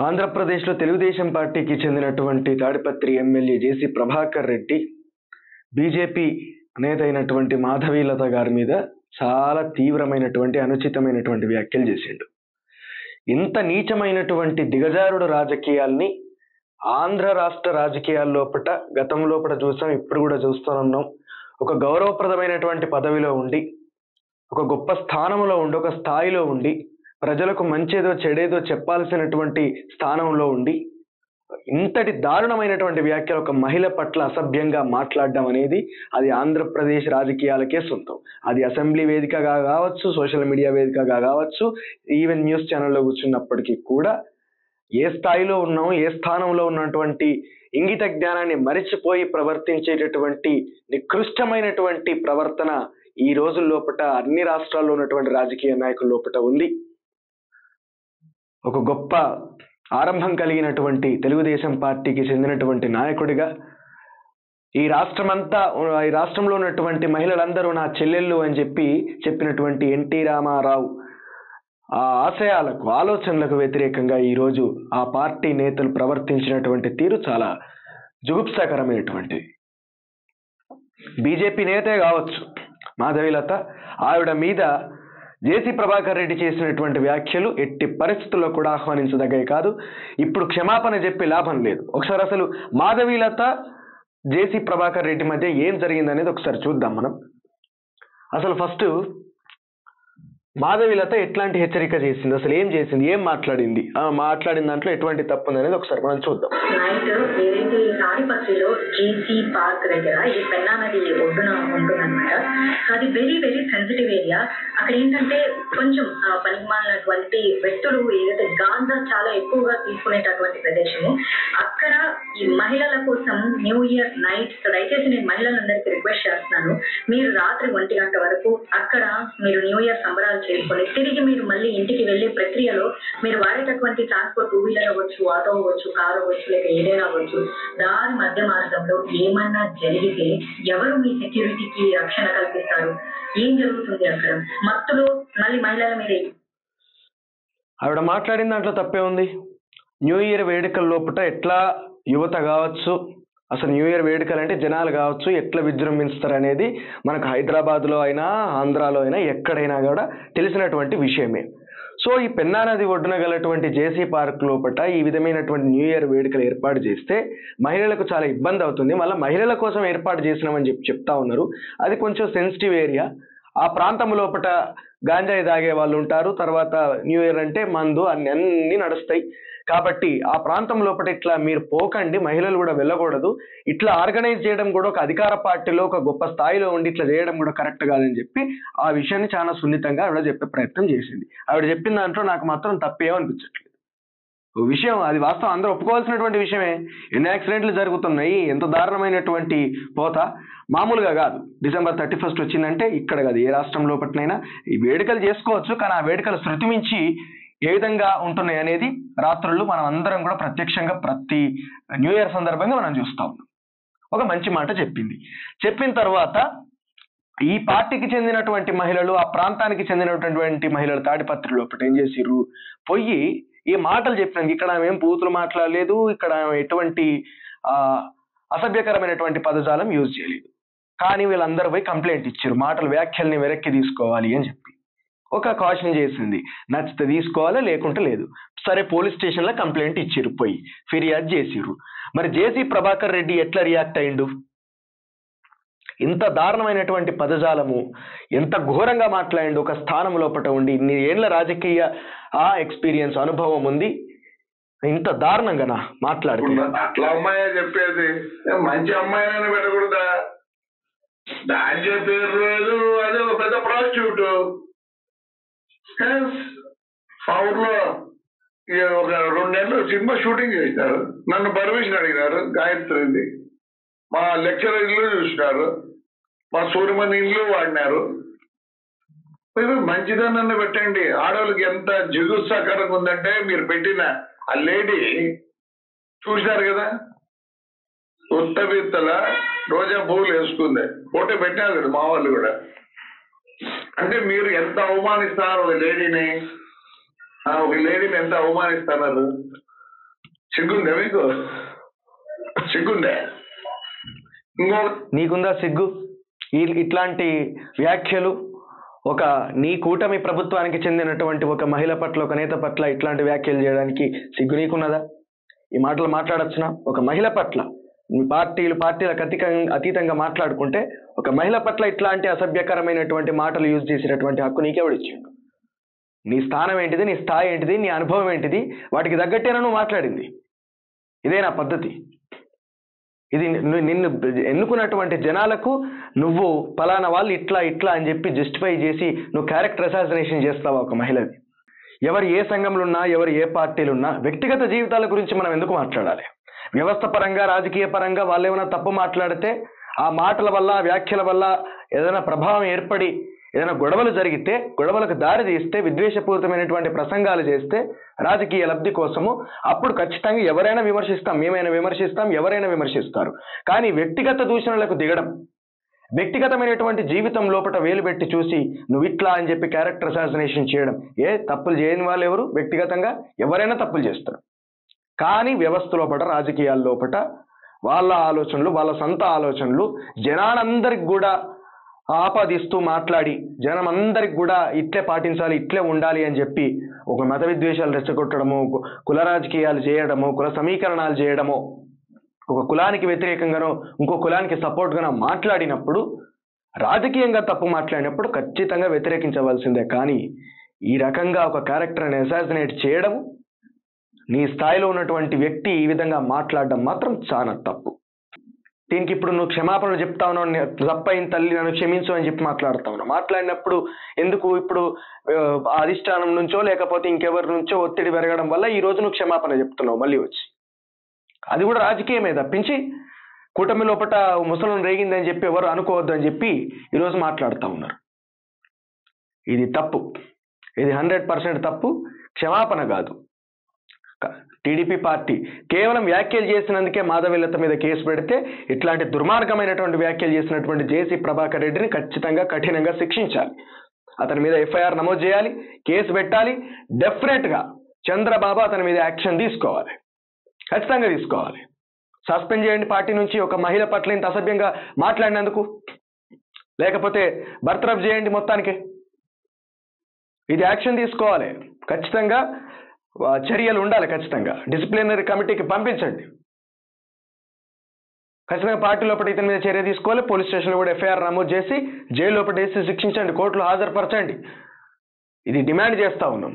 ఆంధ్రప్రదేశ్లో తెలుగుదేశం పార్టీకి చెందినటువంటి తాడిపత్రి ఎమ్మెల్యే జేసీ ప్రభాకర్ రెడ్డి బీజేపీ నేత అయినటువంటి మాధవీలత గారి మీద చాలా తీవ్రమైనటువంటి అనుచితమైనటువంటి వ్యాఖ్యలు చేసిండు. ఇంత నీచమైనటువంటి దిగజారుడు రాజకీయాల్ని ఆంధ్ర రాష్ట్ర రాజకీయాల లోపట గతం లోపల చూసాం, ఇప్పుడు కూడా చూస్తున్నాం. ఒక గౌరవప్రదమైనటువంటి పదవిలో ఉండి, ఒక గొప్ప స్థానంలో ఉండి, ఒక స్థాయిలో ఉండి, ప్రజలకు మంచేదో చెడేదో చెప్పాల్సినటువంటి స్థానంలో ఉండి ఇంతటి దారుణమైనటువంటి వ్యాఖ్యలు ఒక మహిళ పట్ల అసభ్యంగా మాట్లాడడం అనేది అది ఆంధ్రప్రదేశ్ రాజకీయాలకే సొంతం. అది అసెంబ్లీ వేదికగా కావచ్చు, సోషల్ మీడియా వేదికగా కావచ్చు, ఈవెన్ న్యూస్ ఛానల్లో కూర్చున్నప్పటికీ కూడా ఏ స్థాయిలో ఉన్నాం, ఏ స్థానంలో ఉన్నటువంటి ఇంగిత జ్ఞానాన్ని మరిచిపోయి ప్రవర్తించేటటువంటి నికృష్టమైనటువంటి ప్రవర్తన ఈ రోజుల లోపట అన్ని రాష్ట్రాల్లో ఉన్నటువంటి రాజకీయ నాయకుల లోపట ఉంది. ఒక గొప్ప ఆరంభం కలిగినటువంటి తెలుగుదేశం పార్టీకి చెందినటువంటి నాయకుడిగా ఈ రాష్ట్రంలో ఉన్నటువంటి మహిళలందరూ నా చెల్లెళ్ళు అని చెప్పినటువంటి ఎన్టీ రామారావు ఆ ఆశయాలకు, ఆలోచనలకు వ్యతిరేకంగా ఈరోజు ఆ పార్టీ నేతలు ప్రవర్తించినటువంటి తీరు చాలా జుగుప్సాకరమైనటువంటిది. బీజేపీ నేతే కావచ్చు మాధవీలత, ఆవిడ మీద జేసీ ప్రభాకర్ రెడ్డి చేసినటువంటి వ్యాఖ్యలు ఎట్టి పరిస్థితుల్లో కూడా ఆహ్వానించదగ్గవి కాదు. ఇప్పుడు క్షమాపణ చెప్పి లాభం లేదు. ఒకసారి అసలు మాధవీలత జేసీ ప్రభాకర్ రెడ్డి మధ్య ఏం జరిగిందనేది ఒకసారి చూద్దాం మనం. అసలు ఫస్ట్ మాధవీలత ఎట్లాంటి హెచ్చరిక చేసింది, అసలు ఏం చేసింది, ఏం మాట్లాడింది, మాట్లాడిన దాంట్లో ఎటువంటి తప్పు ఉంది అనేది ఒకసారి మనం చూద్దాం. నైట్ ఏదైతే తాడిపత్రిలో జేసీ పార్క్ దగ్గర ఈ పెన్నా నది ఒడ్డున ఉంటుందన్నమాట. అది వెరీ వెరీ సెన్సిటివ్ ఏరియా. అక్కడ ఏంటంటే కొంచెం పనికిమాలినటువంటి వ్యక్తులు ఏదైతే గాంజా చాలా ఎక్కువగా తీసుకునేటటువంటి ప్రదేశము. అక్కడ ఈ మహిళల కోసం న్యూ ఇయర్ నైట్, దయచేసి నేను మహిళలందరికీ రిక్వెస్ట్ చేస్తున్నాను, మీరు రాత్రి 1 గంట వరకు అక్కడ మీరు న్యూ ఇయర్ సంబరాలు చేసుకొని తిరిగి మీరు మళ్ళీ ఇంటికి వెళ్లే ప్రక్రియలో మీరు వాడేటటువంటి ట్రాన్స్పోర్ట్ 2 వీలర్ అవ్వచ్చు, ఆటో అవ్వచ్చు, కారు అవ్వచ్చు, లేక ఏదైనా అవ్వచ్చు, దాని మధ్య మార్గంలో ఏమన్నా జరిగితే ఎవరు మీ సెక్యూరిటీకి రక్షణ కల్పిస్తారు? ఏం జరుగుతుంది అక్కడ? మత్తులో మళ్ళీ మహిళల మీద ఆవిడ మాట్లాడిన దాంట్లో తప్పే ఉంది. న్యూ ఇయర్ వేడుకల లోపల ఎట్లా యువత కావచ్చు, అసలు న్యూ ఇయర్ వేడుకలు అంటే జనాలు కావచ్చు ఎట్లా విజృంభిస్తారు అనేది మనకు హైదరాబాద్లో అయినా, ఆంధ్రాలో అయినా, ఎక్కడైనా కూడా తెలిసినటువంటి విషయమే. సో ఈ పెన్నా నది ఒడ్డున గలటువంటి జేసీ పార్క్ లోపల ఈ విధమైనటువంటి న్యూ ఇయర్ వేడుకలు ఏర్పాటు చేస్తే మహిళలకు చాలా ఇబ్బంది అవుతుంది. మళ్ళీ మహిళల కోసం ఏర్పాటు చేసినామని చెప్తా ఉన్నారు. అది కొంచెం సెన్సిటివ్ ఏరియా. ఆ ప్రాంతం లోపల గాంజాయి తాగే వాళ్ళు ఉంటారు. తర్వాత న్యూ ఇయర్ అంటే మందు అన్నీ నడుస్తాయి. కాబట్టి ఆ ప్రాంతం లోపల ఇట్లా మీరు పోకండి, మహిళలు కూడా వెళ్ళకూడదు, ఇట్లా ఆర్గనైజ్ చేయడం కూడా ఒక అధికార పార్టీలో ఒక గొప్ప స్థాయిలో ఉండి ఇట్లా చేయడం కూడా కరెక్ట్ కాదని చెప్పి ఆ విషయాన్ని చాలా సున్నితంగా ఆవిడ చెప్పే ప్రయత్నం చేసింది. ఆవిడ చెప్పిన దాంట్లో నాకు మాత్రం తప్పేమనిపించట్లేదు. ఓ విషయం, అది వాస్తవం, అందరూ ఒప్పుకోవాల్సినటువంటి విషయమే. ఎన్ని యాక్సిడెంట్లు జరుగుతున్నాయి, ఎంత దారుణమైనటువంటి పోత, మామూలుగా కాదు. December 31 వచ్చిందంటే ఇక్కడ కాదు, ఏ రాష్ట్రం లోపట్లైనా ఈ వేడుకలు చేసుకోవచ్చు. కానీ ఆ వేడుకలు శృతిమించి ఏ విధంగా ఉంటున్నాయి అనేది రాత్రులు మనం అందరం కూడా ప్రత్యక్షంగా ప్రతి న్యూ ఇయర్ సందర్భంగా మనం చూస్తాం. ఒక మంచి మాట చెప్పింది. చెప్పిన తర్వాత ఈ పార్టీకి చెందినటువంటి మహిళలు, ఆ ప్రాంతానికి చెందినటువంటి మహిళలు తాడిపత్రి లోపల ఏం చేసిర్రు, పొయ్యి ఈ మాటలు చెప్పినాక ఇక్కడ ఏం బూతులు మాట్లాడలేదు, ఇక్కడ ఎటువంటి అసభ్యకరమైనటువంటి పదజాలం యూజ్ చేయలేదు. కానీ వీళ్ళందరూ పోయి కంప్లైంట్ ఇచ్చారు, మాటలు వ్యాఖ్యల్ని వెనక్కి తీసుకోవాలి అని చెప్పి ఒక కాషన్ చేసింది. నచ్చితే తీసుకోవాలి, లేకుంటే లేదు. సరే, పోలీస్ స్టేషన్లో కంప్లైంట్ ఇచ్చిర్రు, పోయి ఫిర్యాదు చేసిర్రు. మరి జేసీ ప్రభాకర్ రెడ్డి ఎట్లా రియాక్ట్ అయిండు? ఇంత దారుణమైనటువంటి పదజాలము, ఎంత ఘోరంగా మాట్లాడిండు. ఒక స్థానం లోపల ఉండి ఇన్ని ఏళ్ల రాజకీయ ఎక్స్పీరియన్స్, అనుభవం ఉంది, ఇంత దారుణంగా మాట్లాడుతుంది. అట్లా అమ్మాయి చెప్పేది, మంచి అమ్మాయిని పెట్టకూడదా? దాని చెప్పేది రోజు అదే ఒక పెద్ద ప్రాస్టిట్యూట్. మా ఊర్లో ఒక 2 నెలలు సినిమా షూటింగ్ చేసినారు. నన్ను పర్మిషన్ అడిగినారు. గాయత్రి మా లెక్చరర్ ఇల్లు చూసినారు, మా సూర్యమణి ఇల్లు వాడినారు. మీరు మంచిదన్న పెట్టండి. ఆడవాళ్ళకి ఎంత జిగుత్సాకరంగా ఉందంటే మీరు పెట్టిన ఆ లేడీ చూసినారు కదా, ఉత్తబిత్తల రోజా పువ్వులు వేసుకుంది, ఫోటో పెట్టినారు కదా మా వాళ్ళు కూడా. అంటే మీరు ఎంత అవమానిస్తున్నారు ఒక లేడీని ఎంత అవమానిస్తున్నారు. సిగ్గుందే మీకు? సిగ్గుందే? ఇంకో నీకుందా సిగ్గు? ఇట్లాంటి వ్యాఖ్యలు ఒక నీ కూటమి ప్రభుత్వానికి చెందినటువంటి ఒక మహిళ పట్ల, ఒక నేత పట్ల ఇట్లాంటి వ్యాఖ్యలు చేయడానికి సిగ్గు నీకున్నదా? ఈ మాటలు మాట్లాడచ్చునా? ఒక మహిళ పట్ల పార్టీలకు అతీతంగా మాట్లాడుకుంటే ఒక మహిళ పట్ల ఇట్లాంటి అసభ్యకరమైనటువంటి మాటలు యూజ్ చేసేటటువంటి హక్కు నీకెవడిచ్చాడు? నీ స్థానం ఏంటిది? నీ స్థాయి ఏంటిది? నీ అనుభవం ఏంటిది? వాటికి తగ్గట్టేనా నువ్వు మాట్లాడింది? ఇదేనా పద్ధతి? ఇది నిన్ను ఎన్నుకున్నటువంటి జనాలకు నువ్వు పలానా వాళ్ళు ఇట్లా ఇట్లా అని చెప్పి జస్టిఫై చేసి నువ్వు క్యారెక్టర్ అసాసినేషన్ చేస్తావా ఒక మహిళది? ఎవరు ఏ సంఘంలో ఉన్నా, ఎవరు ఏ పార్టీలు ఉన్నా వ్యక్తిగత జీవితాల గురించి మనం ఎందుకు మాట్లాడాలి? వ్యవస్థ పరంగా, రాజకీయ పరంగా వాళ్ళు ఏమైనా తప్పు మాట్లాడితే ఆ మాటల వల్ల, వ్యాఖ్యల వల్ల ఏదైనా ప్రభావం ఏర్పడి ఏదైనా గొడవలు జరిగితే, గొడవలకు దారి తీస్తే, విద్వేషపూరితమైనటువంటి ప్రసంగాలు చేస్తే రాజకీయ లబ్ధి కోసము, అప్పుడు ఖచ్చితంగా ఎవరైనా విమర్శిస్తాం, మేమైనా విమర్శిస్తాం, ఎవరైనా విమర్శిస్తారు. కానీ వ్యక్తిగత దూషణలకు దిగడం, వ్యక్తిగతమైనటువంటి జీవితం లోపల వేలు పెట్టి చూసి నువ్వు ఇట్లా అని చెప్పి క్యారెక్టర్ అసాసినేషన్ చేయడం, తప్పులు చేయని వాళ్ళు ఎవరు? వ్యక్తిగతంగా ఎవరైనా తప్పులు చేస్తారు. కానీ వ్యవస్థ లోపల, రాజకీయాల లోపల వాళ్ళ ఆలోచనలు, వాళ్ళ సొంత ఆలోచనలు జనాలందరికి కూడా ఆపాదిస్తూ మాట్లాడి జనం అందరికి కూడా ఇట్లే పాటించాలి, ఇట్లే ఉండాలి అని చెప్పి ఒక మత విద్వేషాలు రెచ్చగొట్టడము, కుల రాజకీయాలు చేయడము, కుల సమీకరణాలు చేయడము, ఒక కులానికి వ్యతిరేకంగానో ఇంకో కులానికి సపోర్ట్గానో మాట్లాడినప్పుడు, రాజకీయంగా తప్పు మాట్లాడినప్పుడు ఖచ్చితంగా వ్యతిరేకించవలసిందే. కానీ ఈ రకంగా ఒక క్యారెక్టర్ని అసాసినేట్ చేయడం, నీ స్థాయిలో ఉన్నటువంటి వ్యక్తి ఈ విధంగా మాట్లాడడం మాత్రం చాలా తప్పు. దీనికి ఇప్పుడు నువ్వు క్షమాపణలు చెప్తా ఉన్నావు, తప్పైన తల్లి నన్ను క్షమించు అని చెప్పి మాట్లాడుతా ఉన్నావు. మాట్లాడినప్పుడు ఎందుకు ఇప్పుడు అధిష్టానం నుంచో లేకపోతే ఇంకెవరి నుంచో ఒత్తిడి పెరగడం వల్ల ఈ రోజు నువ్వు క్షమాపణ చెప్తున్నావు మళ్ళీ వచ్చి? అది కూడా రాజకీయమే తప్పించి కూటమి లోపల ముసలం రేగిందని చెప్పి ఎవరు అనుకోవద్దు అని చెప్పి ఈరోజు మాట్లాడుతూ ఉన్నారు. ఇది తప్పు, ఇది 100% తప్పు, క్షమాపణ కాదు. టీడీపీ పార్టీ కేవలం వ్యాఖ్యలు చేసినందుకే మాధవీలత మీద కేసు పెడితే, ఇట్లాంటి దుర్మార్గమైనటువంటి వ్యాఖ్యలు చేసినటువంటి జేసీ ప్రభాకర్ రెడ్డిని ఖచ్చితంగా కఠినంగా శిక్షించాలి. అతని మీద ఎఫ్ఐఆర్ నమోదు చేయాలి, కేసు పెట్టాలి. డెఫినెట్గా చంద్రబాబు అతని మీద యాక్షన్ తీసుకోవాలి, ఖచ్చితంగా తీసుకోవాలి. సస్పెండ్ చేయండి పార్టీ నుంచి ఒక మహిళ పట్ల ఇంత అసభ్యంగా మాట్లాడినందుకు, లేకపోతే బర్తరఫ్ చేయండి మొత్తానికి. ఇది యాక్షన్ తీసుకోవాలి, ఖచ్చితంగా చర్యలు ఉండాలి, ఖచ్చితంగా డిసిప్లినరీ కమిటీకి పంపించండి. ఖచ్చితంగా పార్టీ లోపల ఇతని మీద చర్య తీసుకోవాలి. పోలీస్ స్టేషన్లో కూడా ఎఫ్ఐఆర్ నమోదు చేసి జైలు లోపల వేసి శిక్షించండి, కోర్టులో హాజరుపరచండి. ఇది డిమాండ్ చేస్తూ ఉన్నాం.